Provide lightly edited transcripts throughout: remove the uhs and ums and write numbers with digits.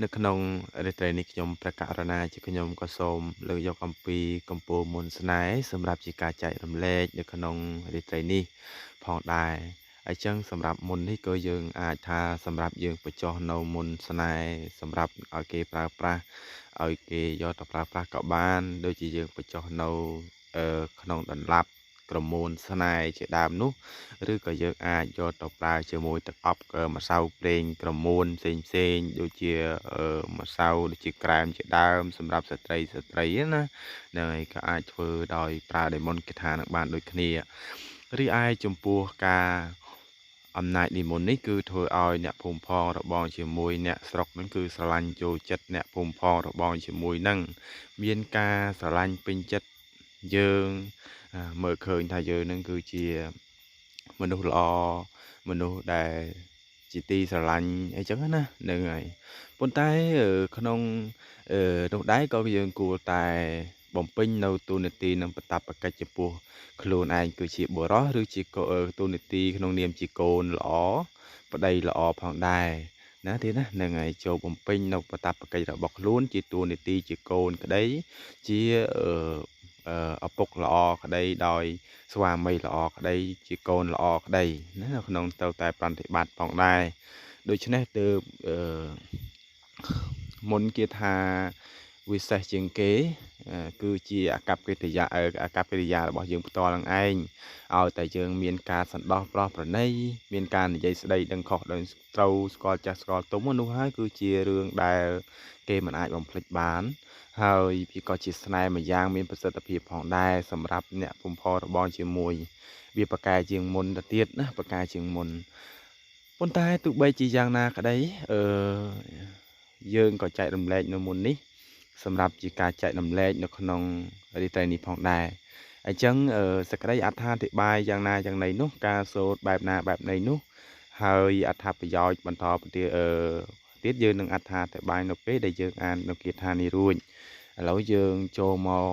នៅក្នុងរាត្រីនេះខ្ញុំប្រកាសរណាជាខ្ញុំក៏សូមលើកយកអំពីកម្ពុជាមុនស្នេហ៍សម្រាប់ជាការចែករំលែកនៅក្នុងរាត្រីនេះផងដែរហើយចឹងសម្រាប់មុននេះក៏យើងអាចថាសម្រាប់យើងបញ្ចុះនៅមុនស្នេហ៍សម្រាប់ឲ្យគេប្រើប្រាស់ឲ្យគេយកទៅប្រើប្រាស់ក៏បានដូចជាយើងបញ្ចុះនៅក្នុងដន្លាប់ក្រមួនស្នេហ៍ជាដើមនោះឬក៏យើងអាចយកទៅប្រើជាមួយទឹកអប់ម្សៅប្រេងក្រមួនផ្សេងដូចជាម្សៅដូចជាក្រែមជាដើមសម្រាប់ស្ត្រីណាហ្នឹងហើយក៏អាចធ្វើដោយប្រើដេម៉ុនគេថានឹងបានដូចគ្នារីឯចំពោះការអំណាចនិមន្តនេះគឺធ្វើឲ្យអ្នកភូមិផងរបងជាមួយអ្នកស្រុកហ្នឹងគឺស្រឡាញ់ចូលចិត្តអ្នកភូមិផងរបងជាមួយនឹងមានការស្រឡាញ់ពេញចិត្តយើងមើលឃើញថាយើងនឹងគឺជាមនុស្សល្អមនុស្សដែលជាទីស្រឡាញ់អីចឹងណាហ្នឹងហើយប៉ុន្តែក្នុងនោះដែរក៏យើងគួរតែបំពេញនៅទូនាទីនិងបតបកិច្ចចំពោះខ្លួនឯងគឺជាបុរសឬជាទូនាទីក្នុងនាមជាកូនល្អប្តីល្អផងដែរណាទៀតណាហ្នឹងហើយចូលបំពេញនៅបតបកិច្ចរបស់ខ្លួនជាទូនាទីជាកូនក្តីជាឪពុកល្អក្តីដោយស្វាមីល្អក្តីជាកូនល្អក្តីណានៅក្នុងទៅតែប្រតិបត្តិផងដែរដូច្នេះទើបមុនគេថាវិសេសជាងគេគឺជាអាកប្បកិរិយារបស់យើងផ្ទាល់នឹងឯងឲ្យតែយើងមានការសន្តោសប្រោះប្រណីមានការនិយាយស្ដីដឹងខុសដឹងត្រូវស្គាល់ចាស់ស្គាល់ទុំនោះហើយគឺជារឿងដែលគេមិនអាចបំភ្លេចបានហើយវាក៏ជាស្នេហ៍មួយយ៉ាងមានប្រសិទ្ធភាពផងដែរសម្រាប់អ្នកពុំផលរបងជាមួយវាប្រកែជាងមុនទៅទៀតណាប្រកែជាងមុនប៉ុន្តែទោះបីជាយ៉ាងណាក្តីយើងក៏ចែករំលែកនៅមុននេះសម្រាប់ជាការចែករំលែកនៅក្នុងរាត្រីនេះផងដែរអញ្ចឹងសក្តីអត្ថាធិប្បាយយ៉ាងណាយ៉ាងណីនោះការសូត្របែបណាបែបណីនោះហើយអត្ថប្រយោជន៍បន្តទៀតយើងនឹងអត្ថាធិប្បាយនៅពេលដែលយើងអាននៅគាថានេះរួចឥឡូវយើងចូលមក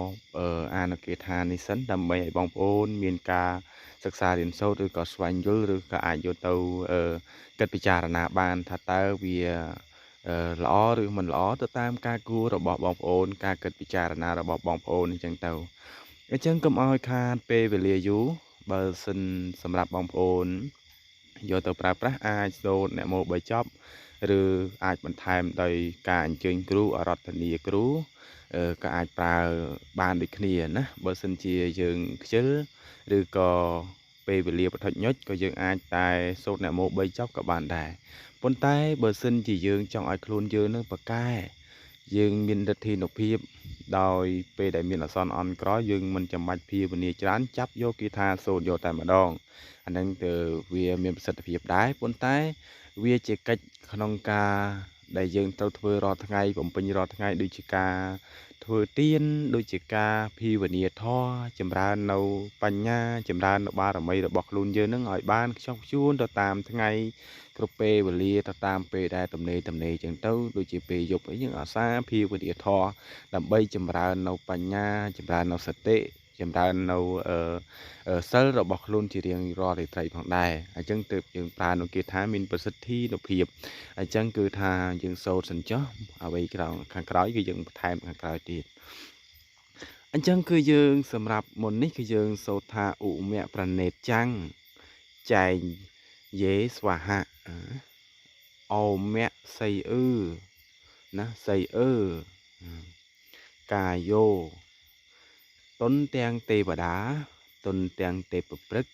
អាននៅគាថានេះសិនដើម្បីឲ្យបងប្អូនមានការសិក្សារៀនសូត្រឬក៏ស្វែងយល់ឬក៏អាចយកទៅគិតពិចារណាបានថាតើវាល្អឬមិនល្អទៅតាមការគួររបស់បងប្អូនការគិតពិចារណារបស់បងប្អូនអញ្ចឹងទៅអញ្ចឹងកុំឲ្យខាតពេលវេលាយូរបើសិនសម្រាប់បងប្អូនយកទៅប្រើប្រាស់អាចសូត្រអ្នកម៉ូ3ចប់ឬអាចបន្ថែមដោយការអញ្ជើញគ្រូអារាធនាគ្រូក៏អាចប្រើបានដូចគ្នាណាបើសិនជាយើងខ្ជិលឬក៏ពេលវេលាបឋិញញុចក៏យើងអាចតែសូត្រអ្នកម៉ូ3ចប់ក៏បានដែរប៉ុន្តែបើសិនជាយើងចង់ឲ្យខ្លួនយើងនឹងប្រកែយើងមានលទ្ធិនុភាពដោយពេលដែលមានអាសន្នអន់ក្រោយយើងមិនចាំបាច់ភាវនាច្រើនចាប់យកគាថាសូត្រយកតែម្ដងអាហ្នឹងគឺវាមានប្រសិទ្ធភាពដែរប៉ុន្តែវាជាកិច្ចក្នុងការដែលយើងត្រូវធ្វើរាល់ថ្ងៃបំពេញរាល់ថ្ងៃដូចជាការធ្វើទានដូចជាការភាវនាធម៌ចម្រើននៅបញ្ញាចម្រើននៅបារមីរបស់ខ្លួនយើងនឹងឲ្យបានខ្ជាប់ខ្ជួនទៅតាមថ្ងៃគ្រប់ពេលវេលាទៅតាមពេលដែលទំនេរអញ្ចឹងទៅដូចជាពេលយប់អីយើងអាសាភាវនាធម៌ដើម្បីចម្រើននៅបញ្ញាចម្រើននៅសតិចម្រើននៅសិលរបស់ខ្លួនជារៀងរាល់រាត្រីផងដែរអញ្ចឹងទើបយើងប្រើនៅគេថាមានប្រសិទ្ធភាពអញ្ចឹងគឺថាយើងសូត្រសិនចុះអ្វីក្រោយខាងក្រោយគឺយើងបន្ថែមខាងក្រោយទៀតអញ្ចឹងគឺយើងសម្រាប់មុននេះគឺយើងសូត្រថាឧមៈប្រណេតចាំងចែងយេស្វាហៈអោមៈសីអឺណាសីអឺកាយោតុនទាំងទេវតាតុនទាំងទេពព្រឹក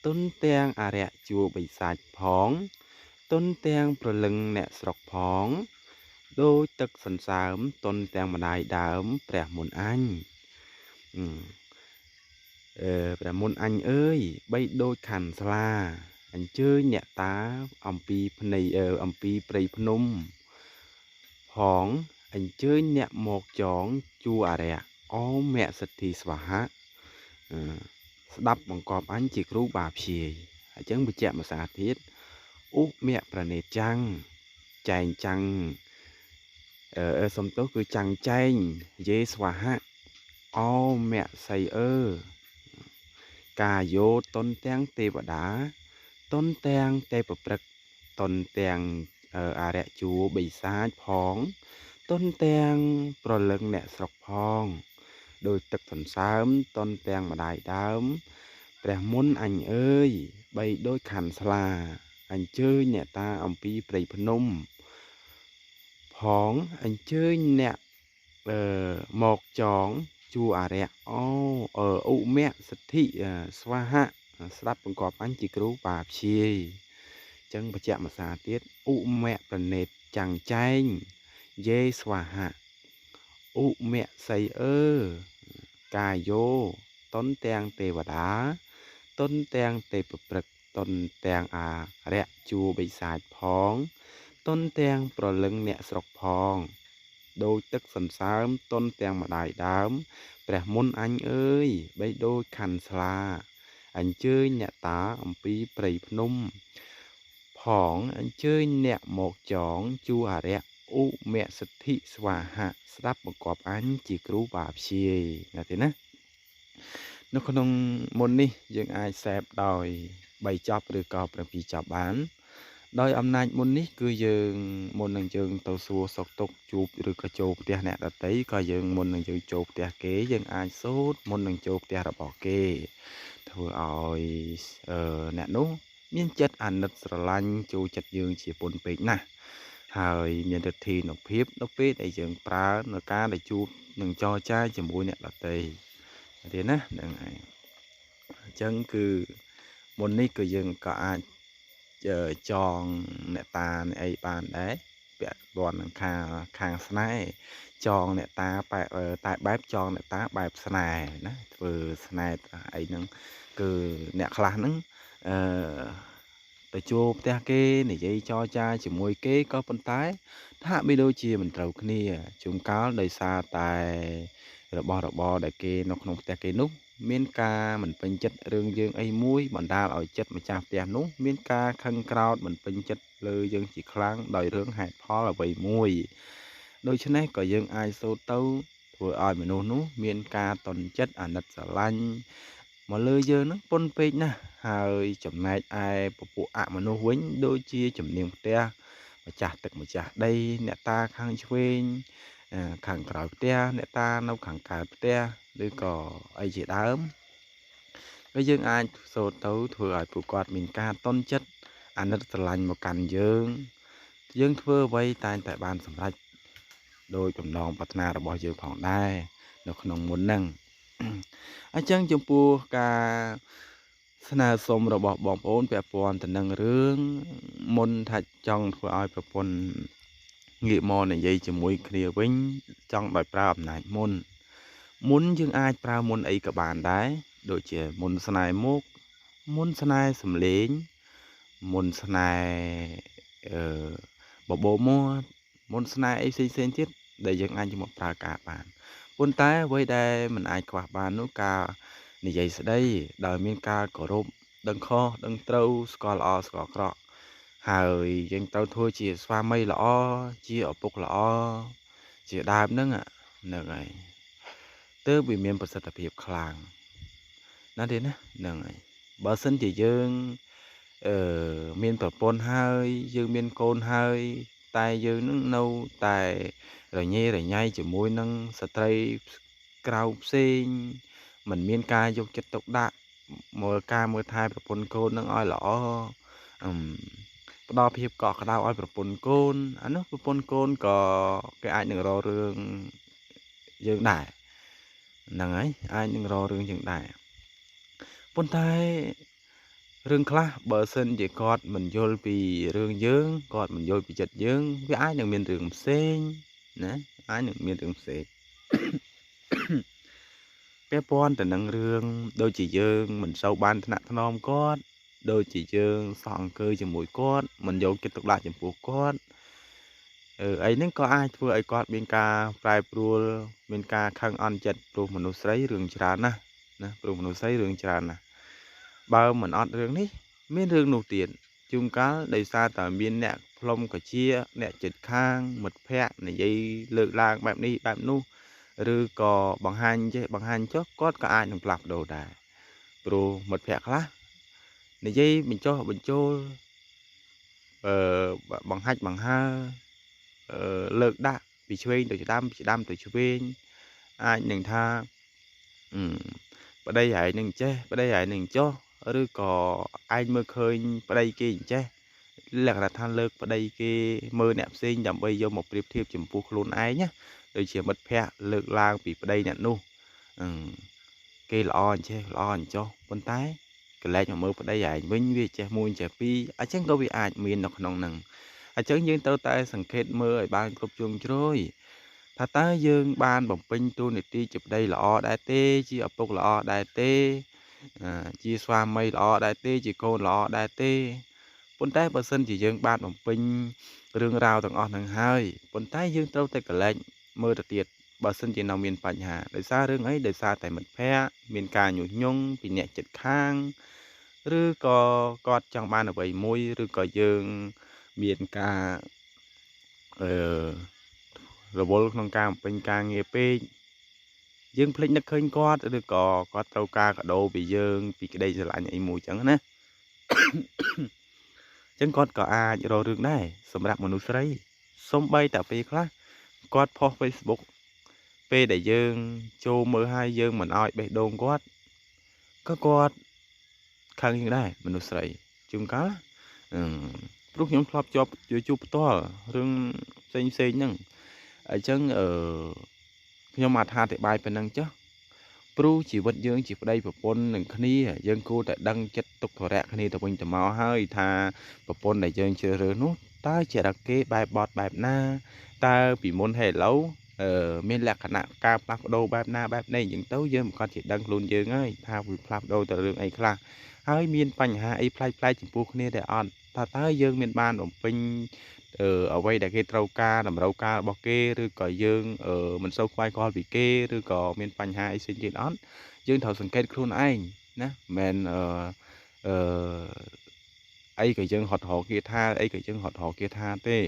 តុនទាំងអរិយជួបិសាចផងតុនទាំងប្រលឹងអ្នកស្រុកផងដោយទឹកសន្សើមតុនទាំងម្ដាយដើមព្រះមុនអញព្រះមុនអញអើយបីដូចខាន់ស្លាអញ្ជើញអ្នកតាអំពីអំពីព្រៃភ្នំផងអញ្ជើញអ្នកមកចងជួអរិយអមៈសិទ្ធិស្វាហៈស្ដាប់បង្គាប់អញជាគ្រូបាព្យាយអញ្ចឹងបញ្ជាក់ភាសាទៀតឧមៈប្រណេតចាំងចែងចាំងសំទោសគឺចាំងចែងយេស្វាហៈអមៈសៃអឺកាយោតុនទាំងទេវតាតុនទាំងទេពព្រឹកតុនទាំង អារៈជួបិសាចផងតុនទាំងប្រលឹងអ្នកស្រុកផងដោយទឹកសន្សើមតុនទាំងម្ដាយដើមព្រះមុនអញអើយបីដូចខាន់ស្លាអញ្ជើញអ្នកតាអំពីព្រៃភ្នំផងអញ្ជើញអ្នកមកចងជួអារៈឧមៈសិទ្ធិស្វាហៈស្ដាប់បង្គាប់អញជាគ្រូបាព្យាយចឹងបច្ចៈភាសាទៀតឧមៈប្រណេតចាំងចែងយេស្វាហៈឧមៈសីកាយោតុនទាំងទេវតាតុនទាំងទេពព្រឹកតុនទាំងអារៈជួបិសាចផងតុនទាំងប្រលឹងអ្នកស្រុកផងដោយទឹកសន្សើមតុនទាំងម្ដាយដើមព្រះមុនអញអើយបីដូចខាន់ស្លាអញ្ជើញអ្នកតាអំពីព្រៃភ្នំផងអញ្ជើញអ្នកមកចងជួអារៈឧមៈសិទ្ធិស្វាហៈស្ដាប់បង្គាប់អញជាគ្រូបាព្យាយណាទេណានៅក្នុងមុននេះយើងអាចសេពដោយ3ចប់ឬក៏7ចប់បានដោយអំណាចមុននេះគឺយើងមុននឹងយើងទៅសួរសុខទុក្ខជួបឬក៏ចូលផ្ទះអ្នកដទៃក៏យើងមុននឹងយើងចូលផ្ទះគេយើងអាចសូត្រមុននឹងចូលផ្ទះរបស់គេធ្វើឲ្យអ្នកនោះមានចិត្តអាណិតស្រឡាញ់ចូលចិត្តយើងជាពុនពេកណាស់ហើយមានទិដ្ឋិនុភាពនៅពេលដែលយើងប្រើនៅការដែលជួបនឹងចរចាជាមួយអ្នកដទៃទេណាហ្នឹងហើយអញ្ចឹងគឺមុននេះគឺយើងក៏អាចចងអ្នកតាអ្នកអីបានដែរពាក់ព័ន្ធនឹងខាងស្នេហ៍ចងអ្នកតាតែបែបចងអ្នកតាបែបស្នេហ៍ណាធ្វើស្នេហ៍អីហ្នឹងគឺអ្នកខ្លះហ្នឹងទៅជួបផ្ទះគេនិយាយចរចាជាមួយគេក៏ប៉ុន្តែថាមិនដូចជាមិនត្រូវគ្នាជួនកាលដោយសារតែរបស់របរដែលគេនៅក្នុងផ្ទះគេនោះមានការមិនពេញចិត្តរឿងយើងអីមួយបណ្ដាលឲ្យចិត្តម្ចាស់ផ្ទះនោះមានការខឹងក្រោធមិនពេញចិត្តលើយើងជាខ្លាំងដោយរឿងហេតុផលអ្វីមួយដូច្នេះក៏យើងអាចសូត្រទៅធ្វើឲ្យមនុស្សនោះមានការតន់ចិត្តអាណិតស្រឡាញ់មកលើយើងនឹងពុនពេកណាស់ហើយចំណែកឯពពួកអមនុស្សវិញដូចជាជំនាញផ្ទះម្ចាស់ទឹកម្ចាស់ដីអ្នកតាខាងឆ្វេងខាងក្រោយផ្ទះអ្នកតានៅខាងកើតផ្ទះឬក៏អីជាដើមហើយយើងអាចសូត្រទៅធ្វើឲ្យពួកគាត់មានការតន់ចិត្តអាណិតស្រឡាញ់មកកាន់យើងធ្វើអ្វីតែងតែបានសម្រេចដោយបំណងប្រាថ្នារបស់យើងផងដែរនៅក្នុងមុនហ្នឹងអញ្ចឹងចំពោះការស្នើសុំរបស់បងប្អូនពាក់ព័ន្ធទៅនឹងរឿងមុនថាចង់ធ្វើឲ្យប្រពន្ធងាកមកនិយាយជាមួយគ្នាវិញចង់ដោយប្រើអំណាចមុនយើងអាចប្រើមុនអីក៏បានដែរដូចជាមុនស្នេហ៍មុខមុនស្នេហ៍សំឡេងមុនស្នេហ៍បបោមាត់មុនស្នេហ៍អីផ្សេងទៀតដែលយើងអាចយកមកប្រើការបានប៉ុន្តែអ្វីដែលមិនអាចខ្វះបាននោះការនិយាយស្ដីដោយមានការគោរពដឹងខុសដឹងត្រូវស្គាល់ល្អស្គាល់អាក្រក់ហើយយើងត្រូវធ្វើជាស្វាមីល្អជាឪពុកល្អជាដើមហ្នឹងហើយទើបវាមានប្រសិទ្ធភាពខ្លាំងណាស់ទេណាហ្នឹងហើយបើសិនជាយើងមានប្រពន្ធហើយយើងមានកូនហើយតែយើងនឹងនៅតែរញ៉េរញ៉ៃជាមួយនឹងស្ត្រីក្រៅផ្សេងមិនមានការយកចិត្តទុកដាក់មើលថែប្រពន្ធកូននឹងឲ្យល្អផ្ដល់ភាពកក់ក្ដៅឲ្យប្រពន្ធកូនអានោះប្រពន្ធកូនក៏គេអាចនឹងរករឿងយើងដែរហ្នឹងហើយអាចនឹងរករឿងយើងដែរប៉ុន្តែរឿងខ្លះបើសិនជាគាត់មិនយល់ពីរឿងយើងគាត់មិនយល់ពីចិត្តយើងវាអាចនឹងមានរឿងផ្សេងណាអាចនឹងមានរឿងផ្សេងពាក់ព័ន្ធទៅនឹងរឿងដូចជាយើងមិនសូវបានថ្នាក់ថ្នមគាត់ដូចជាយើងសោះអង្គើជាមួយគាត់មិនយកចិត្តទុកដាក់ចំពោះគាត់អីហ្នឹងក៏អាចធ្វើឲ្យគាត់មានការប្រែប្រួលមានការខឹងអន់ចិត្តព្រោះមនុស្សស្រីរឿងច្រើនណាស់ណាព្រោះមនុស្សស្រីរឿងច្រើនណាស់បើមិនអត់រឿងនេះមានរឿងនោះទៀតជួនកាលដោយសារតែមានអ្នកផ្លុំកាជាអ្នកចិត្តខាងមិត្តភ័ក្តិនិយាយលើកឡើងបែបនេះបែបនោះឬក៏បង្ហាញចេះបង្ហាញចុះគាត់ក៏អាចនឹងផ្លាស់ប្ដូរដែរព្រោះមិត្តភ័ក្តិខ្លះនិយាយបញ្ចុះបញ្ចូល bằng hạch bằng ha lợt đạ bị chui từ đam từ chui ai nâng tha ở đây hãy nâng che ở đây hãy nâng cho ở có ai mơ khơi ở đây kia che là than lợt ở đây kia mơ nẹp sinh nhằm bây giờ một điệp thiệp chấm phu luôn ai nhá tôi chỉ mất phe lợt lang bị ở đây nè nu cây lọ che lọ cho con tái cái lại mà mơ ở đây hãy vinh vi che muôn che pi à chẳng có bị ai miền nọc nòng nằng à chẳng những tao tay sẵn kết mơ ở ban cục chuông rồiถ้าตาយើងបានបំពេញតួនាទីជាប្តីល្អដែរទេជាឪពុកល្អដែរទេជាស្វាមីល្អដែរទេជាកូនល្អដែរទេប៉ុន្តែបើសិនជាយើងបានបំពេញរឿងរ៉ាវទាំងអស់ហ្នឹងហើយប៉ុន្តែយើងត្រូវតែកលែងមើលទៅទៀតបើសិនជានៅមានបញ្ហាដោយសាររឿងអីដោយសារតែមិត្តភ័ក្តិមានការញុះញង់ពីអ្នកជិតខាងឬក៏គាត់ចង់បានអ្វីមួយឬក៏យើងមានការអឺ រវល់ក្នុងការបំពេញការងារពេកយើងភ្លេចនឹកឃើញគាត់ឬក៏គាត់ត្រូវការកាដូពីយើងពីក្តីស្រឡាញ់អីមួយចឹងណាចឹងគាត់ក៏អាចរករឿងដែរសម្រាប់មនុស្សស្រីសូម្បីតែពេលខ្លះគាត់ផុស Facebook ពេលដែលយើងចូលមើលហើយយើងមិនអោយបេះដូងគាត់ក៏គាត់ខឹងយើងដែរមនុស្សស្រីជួនកាលព្រោះខ្ញុំធ្លាប់ជាប់ជួបផ្ទាល់រឿងផ្សេងហ្នឹងអញ្ចឹងខ្ញុំអត្ថាធិប្បាយប៉ុណ្ណឹងចុះព្រោះជីវិតយើងជាប្តីប្រពន្ធនឹងគ្នាយើងគួរតែដឹងចិត្តទុកធរៈគ្នាទៅវិញទៅមកហើយថាប្រពន្ធដែលយើងជ្រើសរើសនោះតើជារកគេបែបបត់បែបណាតើពីមុនហេឡូមានលក្ខណៈការផ្លាស់ប្ដូរបែបណាបែបនេះអញ្ចឹងទៅយើងមិនគាត់ជាដឹងខ្លួនយើងហើយថាវាផ្លាស់ប្ដូរទៅរឿងអីខ្លះហើយមានបញ្ហាអីប្លែកៗចំពោះគ្នាដែរអត់តើយើងមានបានបំពេញអ្វីដែលគេត្រូវការតម្រូវការរបស់គេឬក៏យើងមិនសូវខ្វាយខ្វល់ពីគេឬក៏មានបញ្ហាអីផ្សេងទៀតអត់យើងត្រូវសង្កេតខ្លួនឯងណាមិនអីក៏យើងហត់ហោគេថាអីក៏យើងហត់ហោគេថាទេ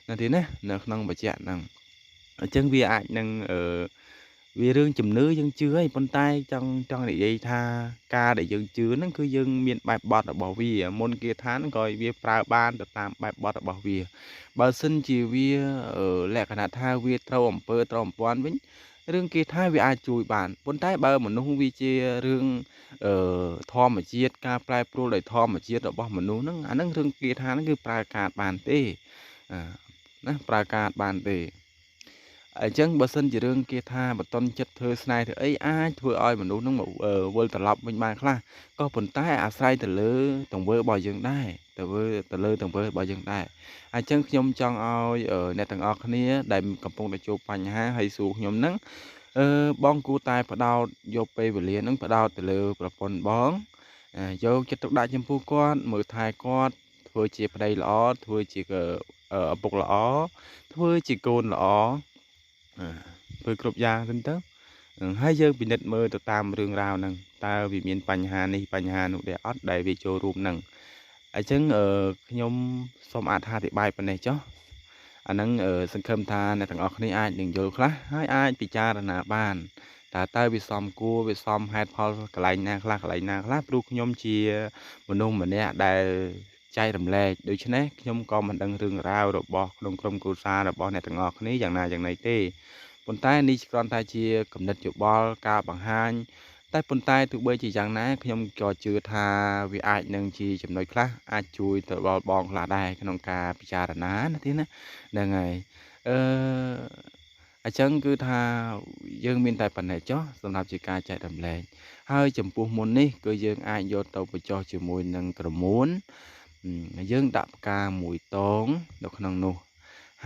ណាទីណានៅក្នុងបច្ចៈហ្នឹងអញ្ចឹងវាអាចនឹងវារឿងជំនឿយើងជឿហើយប៉ុន្តែចង់និយាយថាការដែលយើងជឿហ្នឹងគឺយើងមានបែបបទរបស់វាមុនគេថាហ្នឹងក៏វាប្រើបានទៅតាមបែបបទរបស់វាបើសិនជាវាលក្ខណៈថាវាត្រូវអំពើត្រូវអំពាន់វិញរឿងគេថាវាអាចជួយបានប៉ុន្តែបើមនុស្សវាជារឿងធម្មជាតិការប្រែប្រួលដោយធម្មជាតិរបស់មនុស្សហ្នឹងអាហ្នឹងរឿងគេថាហ្នឹងគឺប្រើការបានទេណាប្រើការបានទេអញ្ចឹងបើសិនជារឿងគេថាបតនចិត្តធ្វើស្នេហ៍ធ្វើអីអាចធ្វើឲ្យមនុស្សនឹងវិលត្រឡប់វិញបានខ្លះក៏ប៉ុន្តែអាស្រ័យទៅលើទង្វើរបស់យើងដែរទៅលើទង្វើរបស់យើងដែរអញ្ចឹងខ្ញុំចង់ឲ្យអ្នកទាំងអស់គ្នាដែលកំពុងតែជួបបញ្ហាហើយសួរខ្ញុំហ្នឹងបងគួរតែផ្ដោតយកពេលវេលាហ្នឹងផ្ដោតទៅលើប្រពន្ធបងយកចិត្តទុកដាក់ចំពោះគាត់មើលថែគាត់ធ្វើជាប្តីល្អធ្វើជាឪពុកល្អធ្វើជាកូនល្អធ្វើគ្រប់យ៉ាងទៅហើយយើងពិនិត្យមើលទៅតាមរឿងរ៉ាវហ្នឹងតើវាមានបញ្ហានេះបញ្ហានោះដែរអត់ដែលវាចូលរួមហ្នឹងអញ្ចឹងខ្ញុំសូមអត្ថាធិប្បាយប៉ុណ្ណេះចុះអាហ្នឹងសង្ឃឹមថាអ្នកទាំងអស់គ្នាអាចនឹងយល់ខ្លះហើយអាចពិចារណាបានតើវាសមគួរវាសមហេតុផលកន្លែងណាខ្លះព្រោះខ្ញុំជាមនុស្សម្នាក់ដែលចែករំលែកដូច្នេះខ្ញុំក៏មិនដឹងរឿងរ៉ាវរបស់ក្នុងក្រុមគ្រួសាររបស់អ្នកទាំងអស់គ្នាយ៉ាងណាយ៉ាងណីទេប៉ុន្តែនេះគ្រាន់តែជាគំនិតយោបល់ការបង្ហាញតែប៉ុន្តែទោះបីជាយ៉ាងណាខ្ញុំក៏ជឿថាវាអាចនឹងជាចំណុចខ្លះអាចជួយទៅដល់បងខ្លះដែរក្នុងការពិចារណាណាទៀតណាហ្នឹងហើយអញ្ចឹងគឺថាយើងមានតែប៉ុណ្ណេះចុះសម្រាប់ជាការចែករំលែកហើយចំពោះមុននេះគឺយើងអាចយកទៅបញ្ចុះជាមួយនឹងក្រមួនយើងដាក់ផ្កាមួយតងនៅក្នុងនោះ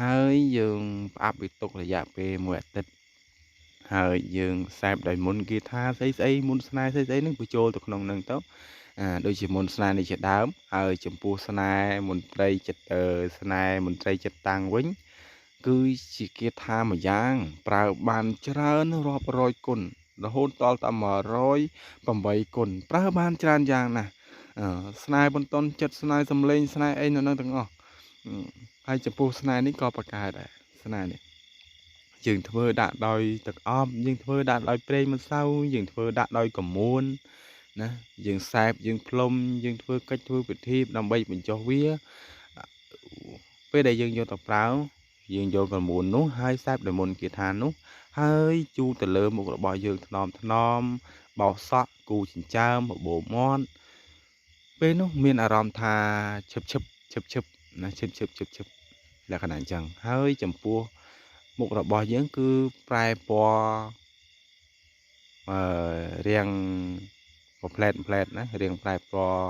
ហើយយើងផ្អាប់វាទុករយៈពេល1អាទិត្យហើយយើងសេពដោយមុនគេថាស្អីមុនស្នេហ៍ស្អីហ្នឹងបញ្ចូលទៅក្នុងហ្នឹងទៅដូចជាមុនស្នេហ៍នេះជាដើមហើយចំពោះស្នេហ៍មន្ត្រីចិត្តស្នេហ៍មន្ត្រីចិត្តតាំងវិញគឺជាគេថាមួយយ៉ាងប្រើបានច្រើនរាប់រយគុណរហូតដល់តែ108គុណប្រើបានច្រើនយ៉ាងណាស់ស្នេហ៍បន្ទន់ចិត្តស្នេហ៍សំលេងស្នេហ៍អីនៅនឹងទាំងអស់ហើយចំពោះស្នេហ៍នេះក៏ប្រកែកដែរស្នេហ៍នេះយើងធ្វើដាក់ដោយទឹកអប់យើងធ្វើដាក់ដោយប្រេងម្សៅយើងធ្វើដាក់ដោយកមួនណាយើងសែបយើងផ្លុំយើងធ្វើកិច្ចធ្វើពិធីដើម្បីបញ្ចុះវា ពេលដែលយើងយកទៅប្រើយើងយកក្រមួននោះហើយសាបដោយមុនគាថានោះហើយជូរទៅលើមុខរបស់យើងថ្នមបោសសក់គូចិញ្ចើមបបោមាត់ពេលនោះមានអារម្មណ៍ថាឈឹបណាឈឹបលក្ខណៈអញ្ចឹងហើយចំពោះមុខរបស់យើងគឺប្រែពណ៌រាងផ្លែតណារាងប្រែពណ៌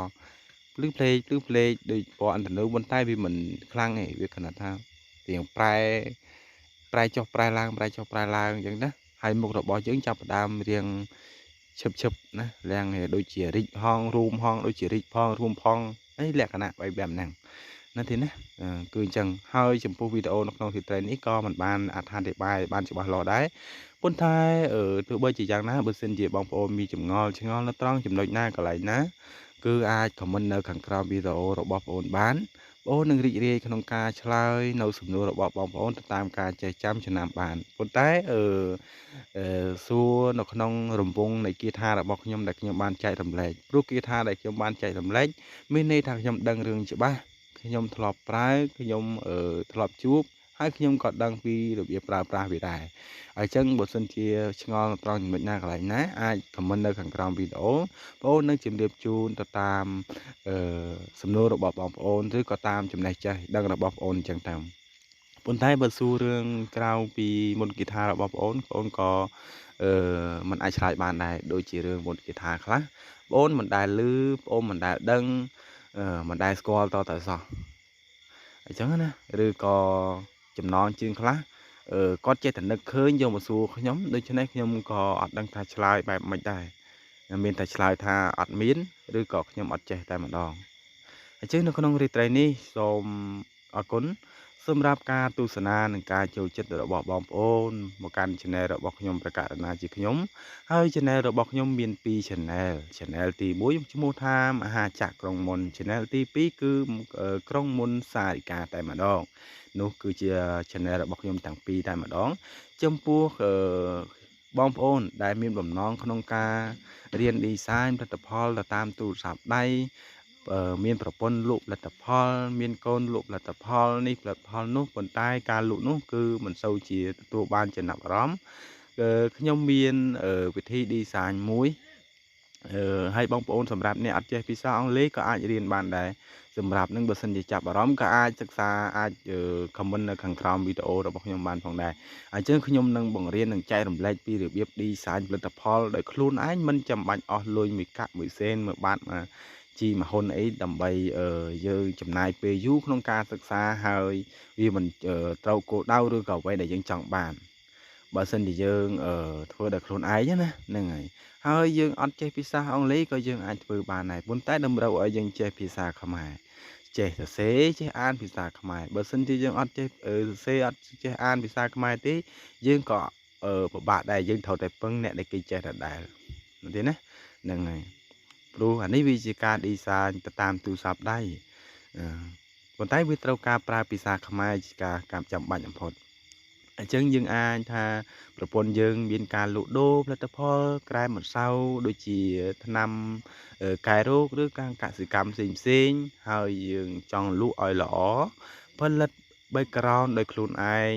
ភ្លឺផ្លេកដូចពណ៌អន្តនៅប៉ុន្តែវាមិនខ្លាំងទេវាគណៈថារាងប្រែចុះប្រែឡើងអញ្ចឹងណាហើយមុខរបស់យើងចាប់ផ្ដើមរាងឈឹបណារាងដូចជារីកហងរួមហងដូចជារីកផងរួមផងហើយលក្ខណៈបែបហ្នឹងណាទេណាគឺអញ្ចឹងហើយចំពោះវីដេអូនៅក្នុងទីត្រេននេះក៏មិនបានអត្ថាធិប្បាយបានច្បាស់លាស់ដែរប៉ុន្តែទោះបីជាយ៉ាងណាបើសិនជាបងប្អូនមានចម្ងល់នៅត្រង់ចំណុចណាកន្លែងណាគឺអាចខមមិននៅខាងក្រោមវីដេអូរបស់បងប្អូនបានបងប្អូននឹងរីករាយក្នុងការឆ្លើយនៅសំណួររបស់បងប្អូនទៅតាមការចេះចាំចំណាំបានប៉ុន្តែសួរនៅក្នុងរង្វង់នៃគាថារបស់ខ្ញុំដែលខ្ញុំបានចែករំលែកព្រោះគាថាដែលខ្ញុំបានចែករំលែកមានន័យថាខ្ញុំដឹងរឿងច្បាស់ខ្ញុំធ្លាប់ប្រើខ្ញុំធ្លាប់ជួបហើយខ្ញុំក៏ដឹងពីរបៀបប្រើប្រាស់វាដែរហើយអញ្ចឹងបើសិនជាឆ្ងល់ត្រង់ចំណុចណាកន្លែងណាអាចខមមិននៅខាងក្រោមវីដេអូបងប្អូននឹងជម្រាបជូនទៅតាមសំណួររបស់បងប្អូនឬក៏តាមចំណេះចេះដឹងរបស់បងប្អូនអញ្ចឹងតាមប៉ុន្តែបើសួររឿងក្រៅពីមុនគិថារបស់បងប្អូនក៏មិនអាចឆ្លើយបានដែរដូចជារឿងមុនគិថាខ្លះបងប្អូនមិនដែលឮបងប្អូនមិនដែលដឹងមិនដែលស្គាល់តទៅសោះអញ្ចឹងណាឬក៏ចំណងជើងខ្លះគាត់ចេះតែនឹកឃើញយកមកសួរខ្ញុំដូច្នេះខ្ញុំក៏អត់ដឹងថាឆ្លើយបែបម៉េចដែរមានតែឆ្លើយថាអត់មានឬក៏ខ្ញុំអត់ចេះតែម្ដងអញ្ចឹងនៅក្នុងរាត្រីនេះសូមអរគុណសម្រាប់ការទស្សនានិងការចូលចិត្តរបស់បងប្អូនមកកាន់ Channel របស់ខ្ញុំប្រកាសណាជាខ្ញុំហើយ Channel របស់ខ្ញុំមាន2 Channel ទី1ឈ្មោះថាមហាចក្រក្រុងមុន Channel ទី2គឺក្រុងមុនសារិកាតែម្ដងនោះគឺជា Channel របស់ខ្ញុំទាំងពីរតែម្ដងចំពោះបងប្អូនដែលមានបំណងក្នុងការរៀន design ផលិតផលទៅតាមទូរស័ព្ទដៃមានប្រព័ន្ធលក់ផលិតផលមានកូនលក់ផលិតផលនេះផលិតផលនោះប៉ុន្តែការលក់នោះគឺមិនសូវជាទទួលបានចំណាប់អារម្មណ៍ខ្ញុំមានវិធី design មួយហើយបងប្អូនសម្រាប់អ្នកអត់ចេះភាសាអង់គ្លេសក៏អាចរៀនបានដែរសម្រាប់នឹងបើសិនជាចាប់អារម្មណ៍ក៏អាចសិក្សាអាច comment នៅខាងក្រោមវីដេអូរបស់ខ្ញុំបានផងដែរអញ្ចឹងខ្ញុំនឹងបង្រៀននិងចែករំលែកពីរបៀប design ផលិតផលដោយខ្លួនឯងមិនចាំបាច់អស់លុយមួយកាក់មួយសេនមួយបាតមកជីមហ៊ុនអីដើម្បីយើងចំណាយពេលយូរក្នុងការសិក្សាហើយវាមិនត្រូវគោលដៅឬក៏អ្វីដែលយើងចង់បានបើសិនជាយើងធ្វើដោយខ្លួនឯងណាហ្នឹងហើយយើងអត់ចេះភាសាអង់គ្លេសក៏យើងអាចធ្វើបានដែរប៉ុន្តែតម្រូវឲ្យយើងចេះភាសាខ្មែរចេះសរសេរចេះអានភាសាខ្មែរបើសិនជាយើងអត់ចេះសរសេរអត់ចេះអានភាសាខ្មែរទេយើងក៏ពិបាកដែរយើងត្រូវតែពឹងអ្នកដែលគេចេះដដែលមែនទេណាហ្នឹងហើយព្រោះអានេះវាជាការ design ទៅតាមទូរស័ព្ទដៃប៉ុន្តែវាត្រូវការប្រើភាសាខ្មែរជាការចាំបាច់បំផុតអញ្ចឹងយើងអាចថាប្រព័ន្ធយើងមានការលក់ដូរផលិតផលក្រែមម្សៅដូចជាថ្នាំកែរោគឬការកសិកម្មផ្សេងហើយយើងចង់លក់ឲ្យល្អផលិត background ដោយខ្លួនឯង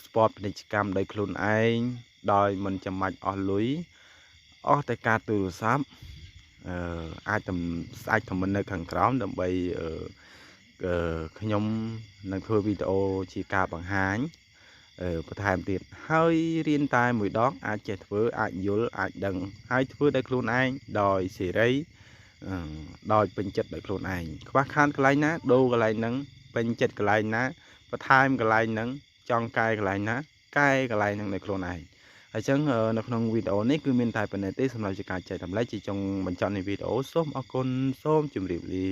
sport ពាណិជ្ជកម្មដោយខ្លួនឯងដោយមិនចាំបាច់អស់លុយអស់តែការទូរស័ព្ទអាចcommentនៅខាងក្រោមដើម្បីខ្ញុំនឹងធ្វើវីដេអូជាការបង្ហាញបន្ថែមទៀតហើយរៀនតែមួយដងអាចចេះធ្វើអាចយល់អាចដឹងហើយធ្វើដោយខ្លួនឯងដោយសេរីដោយពេញចិត្តដោយខ្លួនឯងខ្វះខាតកន្លែងណាដូរកន្លែងហ្នឹងពេញចិត្តកន្លែងណាបន្ថែមកន្លែងហ្នឹងចង់កែកន្លែងណាកែកន្លែងហ្នឹងដោយខ្លួនឯងអញ្ចឹងនៅក្នុងវីដេអូនេះគឺមានតែប៉ុណ្ណេះទេសម្រាប់ជាការចែករំលែកជាចុងបញ្ចប់នៃវីដេអូសូមអរគុណសូមជម្រាបលា